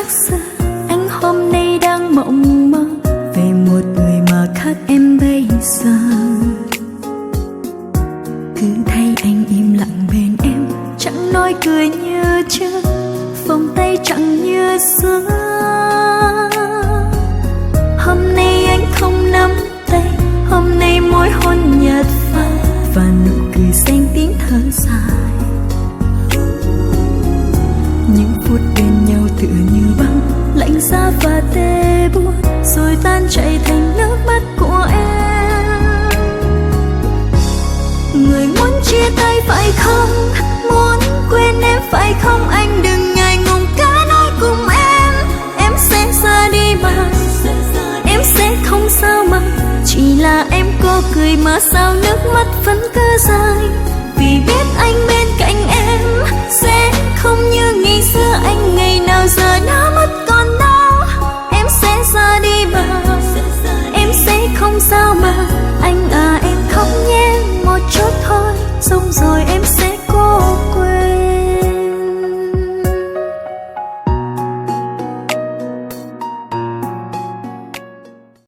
xưa anh hôm nay đang mộng mơ về một người mà khác em bây giờ. Cứ thấy anh im lặng bên em, chẳng nói cười như trước, vòng tay chẳng như xưa. Hôm nay anh không nắm tay, hôm nay môi hôn nhạt phai và nụ cười xanh tiếng thở dài. Những phút bên nhau tựa như băng, lạnh giá và tê buốt, rồi tan chảy thành nước mắt của em. Người muốn chia tay phải không, muốn quên em phải không? Anh đừng ngại ngùng cả nói cùng em sẽ ra đi mà, em sẽ không sao mà. Chỉ là em có cười mà sao nước mắt vẫn cứ rơi, vì biết anh bên